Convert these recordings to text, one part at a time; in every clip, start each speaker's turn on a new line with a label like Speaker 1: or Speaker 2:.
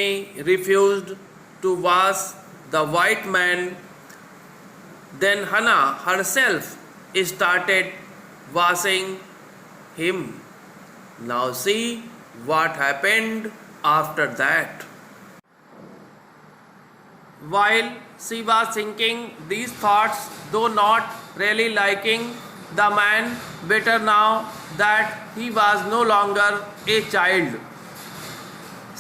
Speaker 1: enemy refused to wash the white man. Then Hannah herself started washing him. Now see what happened after that. While she was thinking these thoughts, though not really liking the man better now that he was no longer a child,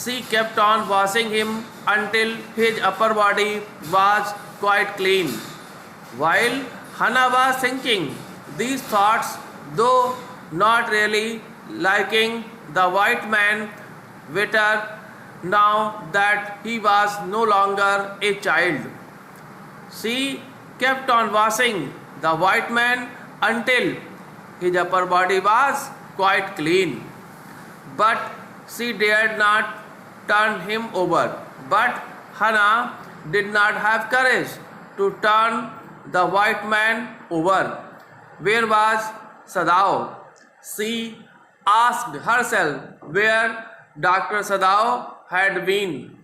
Speaker 1: she kept on washing him until his upper body was quite clean. While Hannah was thinking these thoughts, though not really liking the white man better now that he was no longer a child, she kept on washing the white man until his upper body was quite clean. But she dared not turn him over. But Hannah did not have courage to turn the white man over. Where was Sadao? She asked herself where Dr. Sadao had been.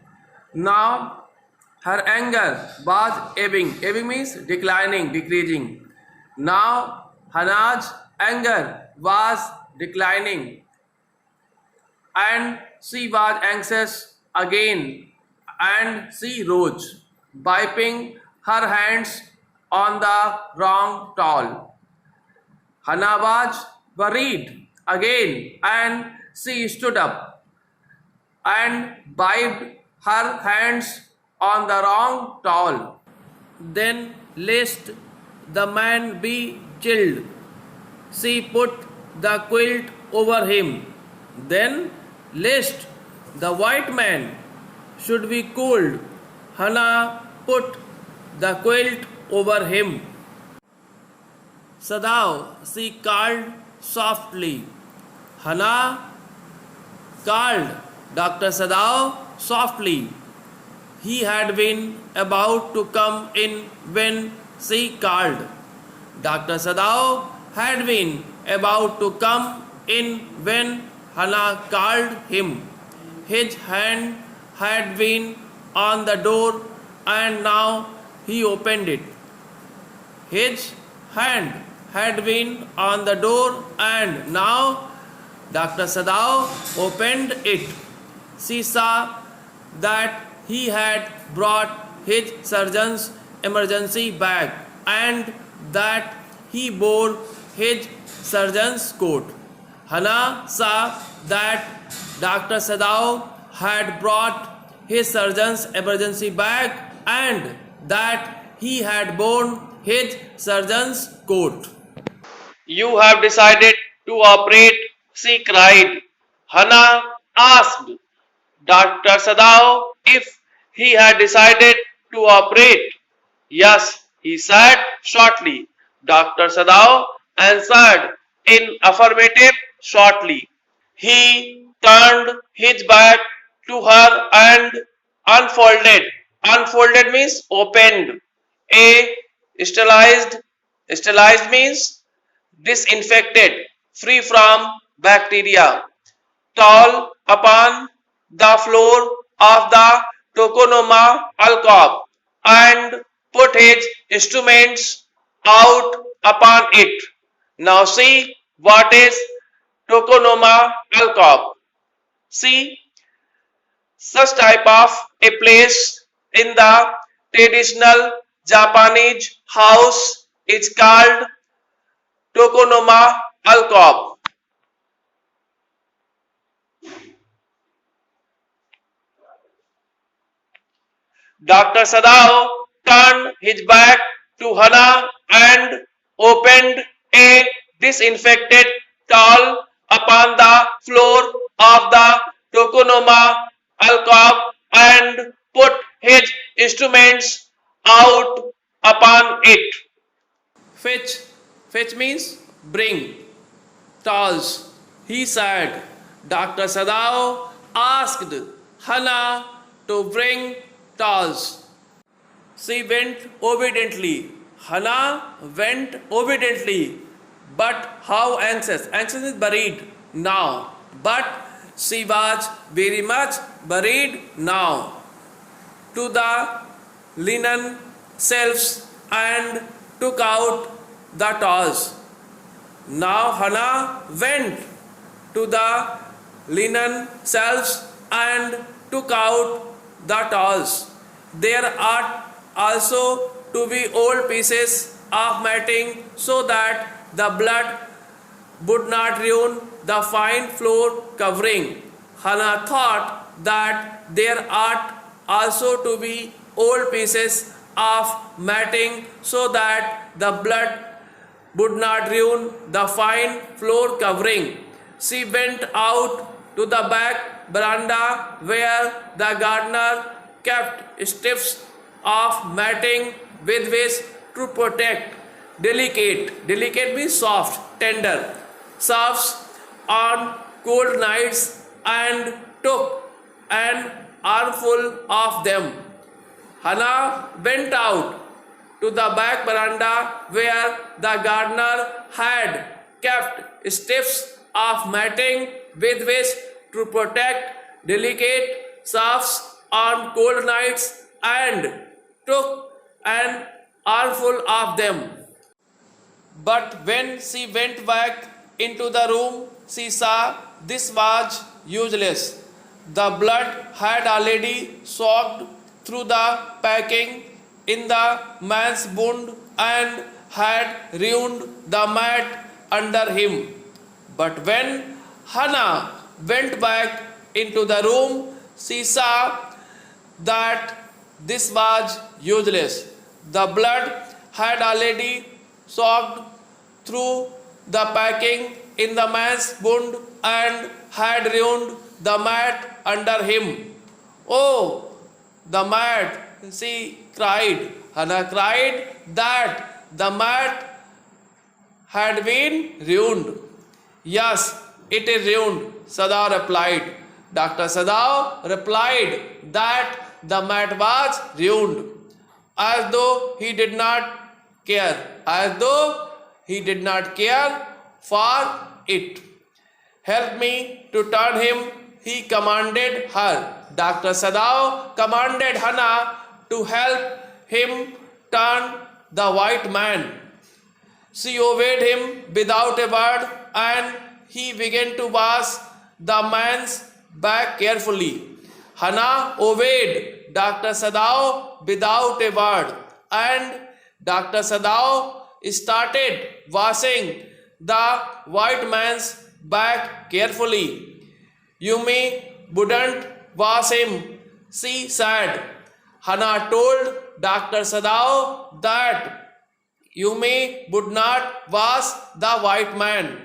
Speaker 1: Now her anger was ebbing. Ebbing means declining, decreasing. Now Hannah's anger was declining and she was anxious again, and she rose, wiping her hands on the wrong towel. Hannah was worried again, and she stood up and wiped her hands on the wrong towel. Then, lest the man be chilled, she put the quilt over him. Then, lest the white man should be cooled, Hannah put the quilt over him. Sadao, she called softly. Hannah called Dr. Sadao softly. He had been about to come in when she called. Dr. Sadao had been about to come in when Hannah called him. His hand had been on the door and now he opened it. His hand had been on the door and now Dr. Sadao opened it. She saw that he had brought his surgeon's emergency bag and that he bore his surgeon's coat. Hannah saw that Dr. Sadao had brought his surgeon's emergency bag and that he had borne his surgeon's coat. You have decided to operate, she cried. Hannah asked Dr. Sadao if he had decided to operate. Yes, he said shortly. Dr. Sadao answered in affirmative shortly. He turned his back to her and unfolded. Unfolded means opened. A sterilized. Sterilized means disinfected, free from bacteria. Towel upon the floor of the tokonoma alcove and put his instruments out upon it. Now see what is tokonoma alcove. See, such type of a place in the traditional Japanese house is called tokonoma alcove. Dr. Sadao turned his back to Hannah and opened a disinfected towel upon the floor of the tokonoma alcove and put his instruments out upon it. Fetch. Fetch means bring. Towels. He said. Dr. Sadao asked Hannah to bring towels. She went obediently. Hannah went obediently. But how anxious? Anxious is buried now. But She was very much worried now. To the linen shelves and took out the towels. Now Hannah went to the linen shelves and took out the towels. There ought also to be old pieces of matting so that the blood would not ruin the fine floor covering. Hannah thought that there ought also to be old pieces of matting so that the blood would not ruin the fine floor covering. She went out to the back veranda where the gardener kept strips of matting with which to protect delicate means soft, tender, serves on cold nights and took an armful of them. Hannah went out to the back veranda where the gardener had kept strips of matting with which to protect delicate serves on cold nights and took an armful of them. But when she went back into the room, she saw this was useless. The blood had already soaked through the packing in the man's wound and had ruined the mat under him. But when Hannah went back into the room, she saw that this was useless. The blood had already soaked through the packing in the man's wound and had ruined the mat under him. Oh, the mat, she cried. Hannah cried that the mat had been ruined. Yes, it is ruined, Sadao replied. Dr. Sadao replied that the mat was ruined, as though he did not care, for it. Help me to turn him, he commanded her. Dr. Sadao commanded Hannah to help him turn the white man. She obeyed him without a word, and he began to wash the man's back carefully. Hannah obeyed Dr. Sadao without a word, and Dr. Sadao started washing the white man's back carefully. Yumi wouldn't wash him, she said. Hannah told Dr. Sadao that Yumi would not wash the white man.